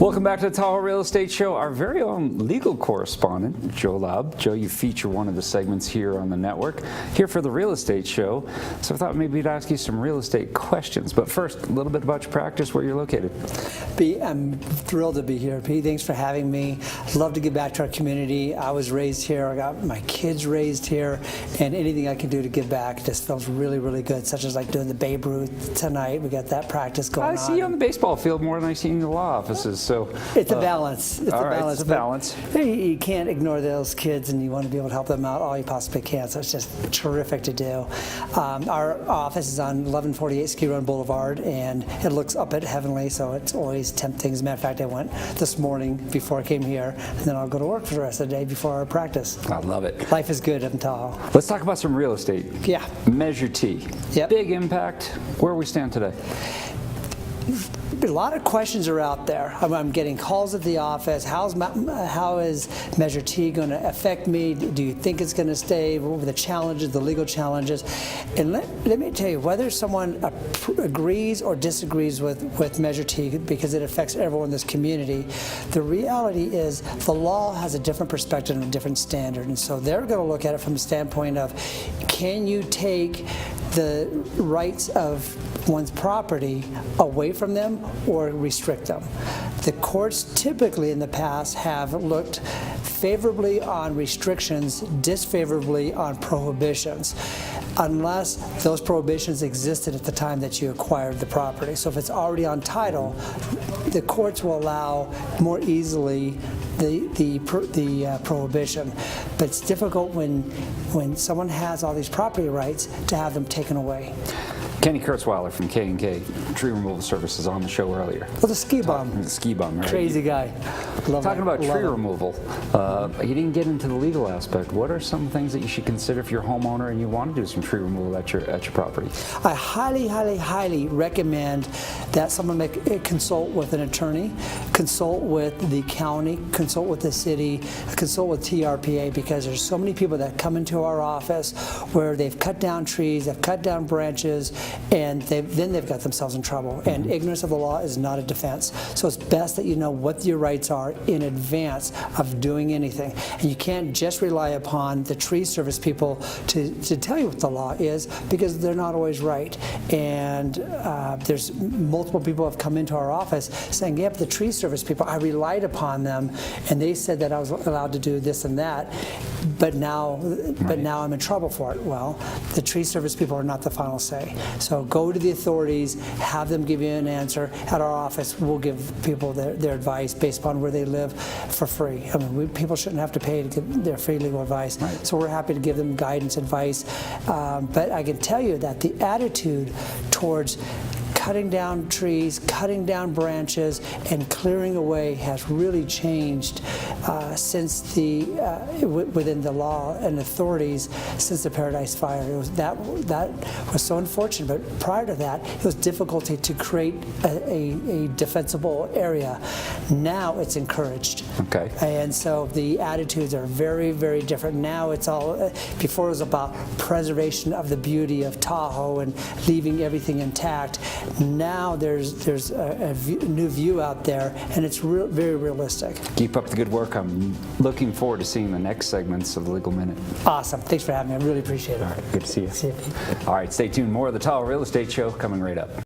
Welcome back to the Tahoe Real Estate Show. Our very own legal correspondent, Joe Laub. Joe, you feature one of the segments here on the network, here for the Real Estate Show. So I thought maybe we'd ask you some real estate questions. But first, a little bit about your practice, where you're located. Pete, I'm thrilled to be here. Pete, thanks for having me. Love to give back to our community. I was raised here. I got my kids raised here. And anything I can do to give back just feels really, really good, such as like doing the Babe Ruth tonight. We got that practice going on. I see you on the baseball field more than I see you in the law offices. So it's a balance. It's a balance. You can't ignore those kids, and you want to be able to help them out all you possibly can. So it's just terrific to do. Our office is on 1148 Ski Run Boulevard, and it looks up at Heavenly, so it's always tempting. As a matter of fact, I went this morning before I came here, and then I'll go to work for the rest of the day before our practice. I love it. Life is good up in Tahoe. Let's talk about some real estate. Yeah. Measure T. Yep. Big impact. Where we stand today? A lot of questions are out there. I'm getting calls at the office. How is Measure T going to affect me? Do you think it's going to stay? What were the challenges, the legal challenges? And let me tell you, whether someone agrees or disagrees with Measure T, because it affects everyone in this community, the reality is the law has a different perspective and a different standard. And so they're going to look at it from the standpoint of, can you take the rights of one's property away from them or restrict them? The courts typically in the past have looked favorably on restrictions, disfavorably on prohibitions, unless those prohibitions existed at the time that you acquired the property. So if it's already on title, the courts will allow more easily the prohibition. But it's difficult when someone has all these property rights to have them taken away. Kenny Kurzweiler from K&K Tree Removal Services on the show earlier. Well, the ski bum. The ski bum, right? Crazy guy. Talking about tree removal, you didn't get into the legal aspect. What are some things that you should consider if you're a homeowner and you want to do some tree removal at your property? I highly, highly, highly recommend that someone consult with an attorney, consult with the county, consult with the city, consult with TRPA, because there's so many people that come into our office where they've cut down trees, they've cut down branches, and then they've got themselves in trouble. And ignorance of the law is not a defense. So it's best that you know what your rights are in advance of doing anything. And you can't just rely upon the tree service people to tell you what the law is, because they're not always right. And there's multiple people have come into our office saying, yep, the tree service people, I relied upon them, and they said that I was allowed to do this and that, but now I'm in trouble for it. Well, the tree service people are not the final say. So go to the authorities, have them give you an answer. At our office, we'll give people their advice based upon where they live for free. I mean, people shouldn't have to pay to get their free legal advice. Right. So we're happy to give them guidance, advice. But I can tell you that the attitude towards cutting down trees, cutting down branches, and clearing away has really changed since within the law and authorities since the Paradise Fire. That was so unfortunate. But prior to that, it was difficulty to create a defensible area. Now it's encouraged. Okay. And so the attitudes are very, very different. Now it's all, before it was about preservation of the beauty of Tahoe and leaving everything intact. Now there's a new view out there, and it's very realistic. Keep up the good work. I'm looking forward to seeing the next segments of the Legal Minute. Awesome. Thanks for having me. I really appreciate it. All right. Good to see you. See you, Pete. All right. Stay tuned. More of the Tahoe Real Estate Show coming right up.